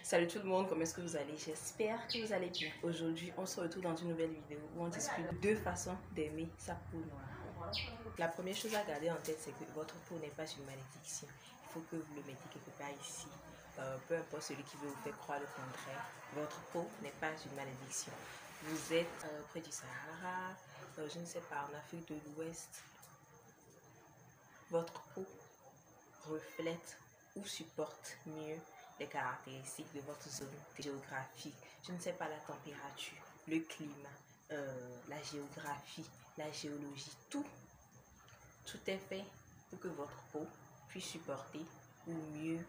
Salut tout le monde, comment est-ce que vous allez? J'espère que vous allez bien. Aujourd'hui, on se retrouve dans une nouvelle vidéo où on discute deux façons d'aimer sa peau noire. La première chose à garder en tête, c'est que votre peau n'est pas une malédiction. Il faut que vous le mettiez quelque part ici. Peu importe celui qui veut vous faire croire le contraire, votre peau n'est pas une malédiction. Vous êtes près du Sahara, je ne sais pas, en Afrique de l'Ouest. Votre peau reflète ou supporte mieux les caractéristiques de votre zone géographique. Je ne sais pas, la température, le climat, la géographie, la géologie, tout est fait pour que votre peau puisse supporter ou mieux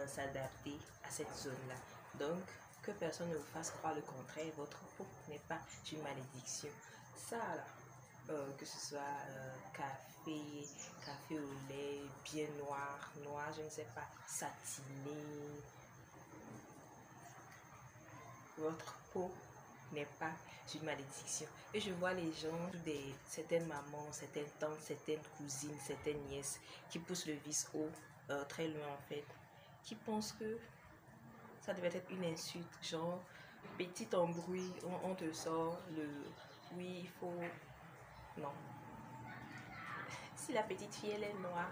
s'adapter à cette zone-là. Donc, que personne ne vous fasse croire le contraire, votre peau n'est pas une malédiction. Ça, là, que ce soit café au lait, bien noir, je ne sais pas, satiné. Votre peau n'est pas une malédiction. Et je vois les gens, certaines mamans, certaines tantes, certaines cousines, certaines nièces qui poussent le vice haut, très loin en fait, qui pensent que ça devait être une insulte, genre petit embrouille, on te sort le oui, il faut. Non. Si la petite fille elle est noire,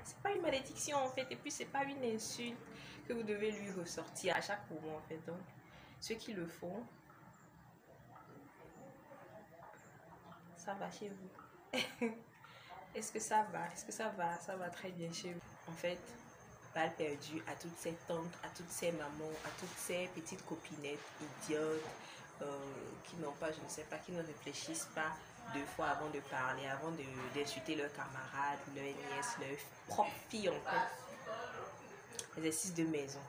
c'est pas une malédiction en fait, et puis c'est pas une insulte que vous devez lui ressortir à chaque moment en fait. Donc ceux qui le font, ça va chez vous. Est-ce que ça va? Est-ce que ça va? Ça va très bien chez vous. En fait, balle perdue à toutes ces tantes, à toutes ces mamans, à toutes ces petites copinettes idiotes qui n'ont pas, je ne sais pas, qui ne réfléchissent pas deux fois avant de parler, avant d'insulter leurs camarades, leurs nièces, leurs propres filles en fait. Exercice de maison.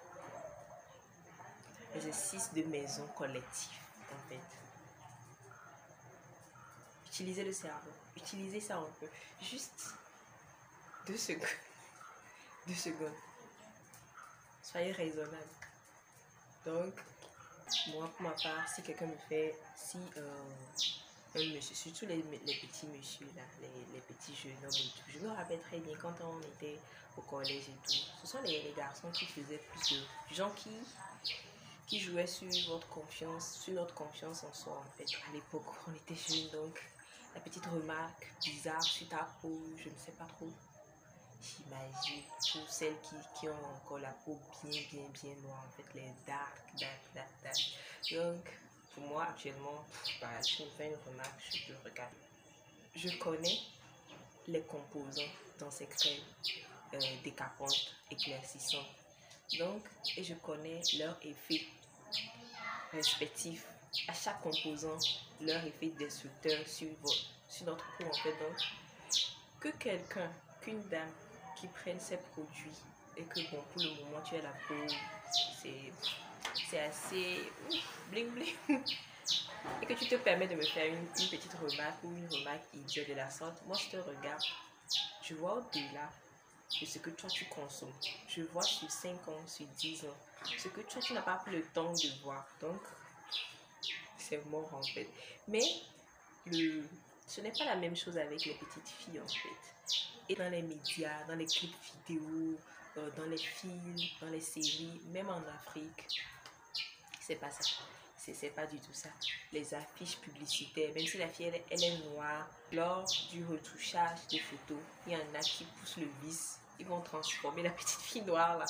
Exercice de maison collectif en fait. Utilisez le cerveau. Utilisez ça un peu. Juste 2 secondes. 2 secondes. Soyez raisonnable. Donc, moi, pour ma part, si quelqu'un me fait, un monsieur, surtout les petits messieurs, là, les petits jeunes hommes et tout, je me rappelle très bien quand on était au collège et tout, ce sont les garçons qui faisaient plus de gens qui jouaient sur votre confiance, sur notre confiance en soi en fait. À l'époque, on était jeunes, donc la petite remarque bizarre sur ta peau, je ne sais pas trop. J'imagine pour celles qui ont encore la peau bien noire, en fait, les dark. Donc, pour moi, actuellement, si je me fais une remarque, je te regarde. Je connais les composants dans ces crèmes décapantes, éclaircissantes. Donc, et je connais leur effet respectif. À chaque composant, leur effet destructeur sur notre peau, en fait. Donc, que quelqu'un, qu'une dame qui prenne ces produits et que bon, pour le moment tu as la peau, c'est assez bling bling et que tu te permets de me faire une petite remarque ou une remarque idiote de la sorte, moi je te regarde, je vois au-delà de ce que toi tu consommes, je vois sur 5 ans, sur 10 ans, ce que toi tu n'as pas pris le temps de voir, donc c'est mort en fait. Mais ce n'est pas la même chose avec les petites filles en fait. Et dans les médias, dans les clips vidéo, dans les films, dans les séries, même en Afrique, c'est pas ça. C'est pas du tout ça. Les affiches publicitaires, même si la fille elle est noire, lors du retouchage des photos, il y en a qui poussent le vice, ils vont transformer la petite fille noire là.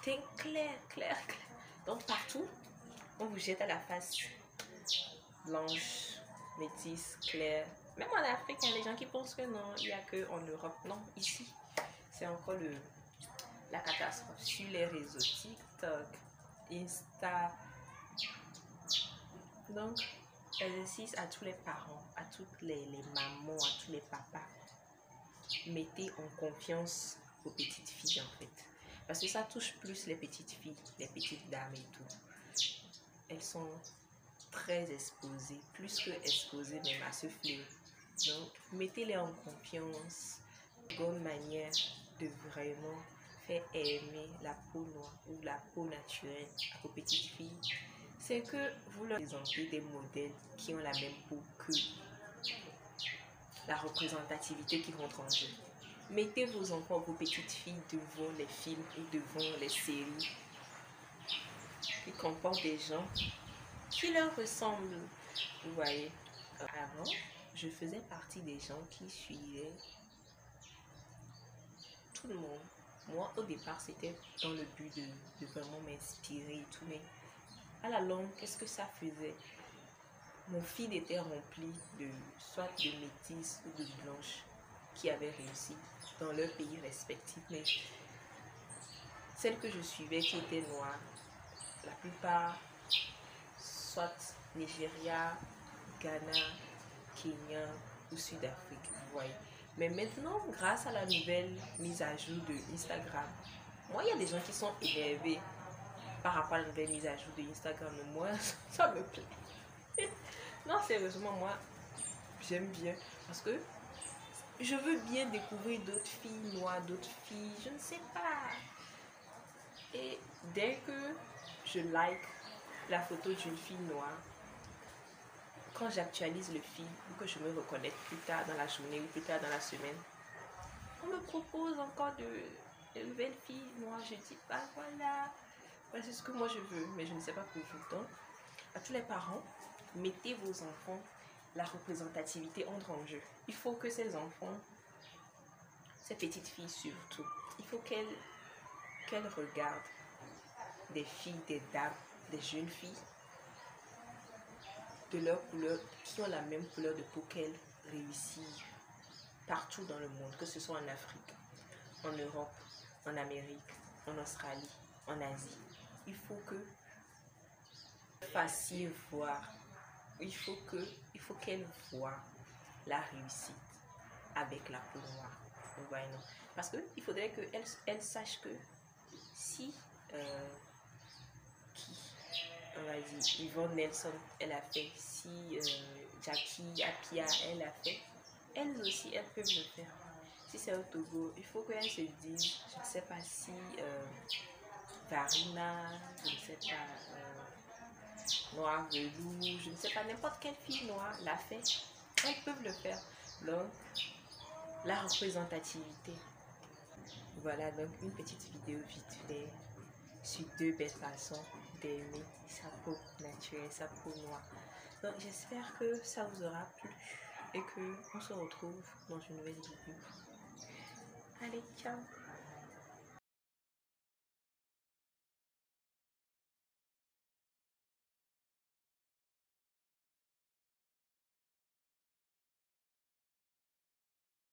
T'es clair. Donc partout, on vous jette à la face blanche, métisse, claire. Même en Afrique, il y a des gens qui pensent que non, il n'y a que en Europe. Non, ici, c'est encore la catastrophe. Sur les réseaux TikTok, Insta. Donc, exercice à tous les parents, à toutes les mamans, à tous les papas. Mettez en confiance vos petites filles en fait. Parce que ça touche plus les petites filles, les petites dames et tout. Elles sont très exposées, plus que exposées même à ce fléau. Donc, mettez-les en confiance. Une bonne manière de vraiment faire aimer la peau noire ou la peau naturelle à vos petites filles, c'est que vous leur présentez des modèles qui ont la même peau que la représentativité qui rentre en jeu. Mettez vos enfants, vos petites filles devant les films et devant les séries qui comportent des gens qui leur ressemblent. Vous voyez, avant, je faisais partie des gens qui suivaient tout le monde. Moi, au départ, c'était dans le but de vraiment m'inspirer et tout, mais à la longue, qu'est-ce que ça faisait? Mon feed était rempli de soit de métis ou de blanches qui avaient réussi dans leur pays respectif, mais celles que je suivais qui étaient noires, la plupart, soit Nigeria, Ghana, Kenya ou Sud-Afrique, vous voyez. Mais maintenant, grâce à la nouvelle mise à jour de Instagram, moi, il y a des gens qui sont énervés par rapport à la nouvelle mise à jour de Instagram. Mais moi, ça me plaît. Non, sérieusement, moi, j'aime bien. Parce que je veux bien découvrir d'autres filles noires, d'autres filles, je ne sais pas. Et dès que je like la photo d'une fille noire, quand j'actualise le feed ou que je me reconnecte plus tard dans la journée ou plus tard dans la semaine, on me propose encore de nouvelles filles noires. Je dis, bah voilà, c'est ce que moi je veux, mais je ne sais pas pour vous. Donc, à tous les parents, mettez vos enfants, la représentativité entre en jeu. Il faut que ces enfants, ces petites filles surtout, il faut qu'elles regardent des filles, des dames, des jeunes filles de leur couleur, qui ont la même couleur de peau qu'elles réussissent partout dans le monde, que ce soit en Afrique, en Europe, en Amérique, en Australie, en Asie. Il faut que fassiez voir, il faut qu'elles voient la réussite avec la peau noire. Vous voyez, non? Parce qu'il faudrait qu'elles sachent que si on va dire Yvonne Nelson, elle a fait, si Jackie Apia, elle a fait, elles aussi, elles peuvent le faire. Si c'est au Togo, il faut qu'elles se disent, je ne sais pas si Varina, je ne sais pas, Noir Velou, je ne sais pas, n'importe quelle fille noire l'a fait, elles peuvent le faire. Donc, la représentativité. Voilà donc une petite vidéo vite fait sur deux belles façons d'aimer sa peau naturelle, sa peau noire. Donc j'espère que ça vous aura plu et que on se retrouve dans une nouvelle vidéo. Allez, ciao!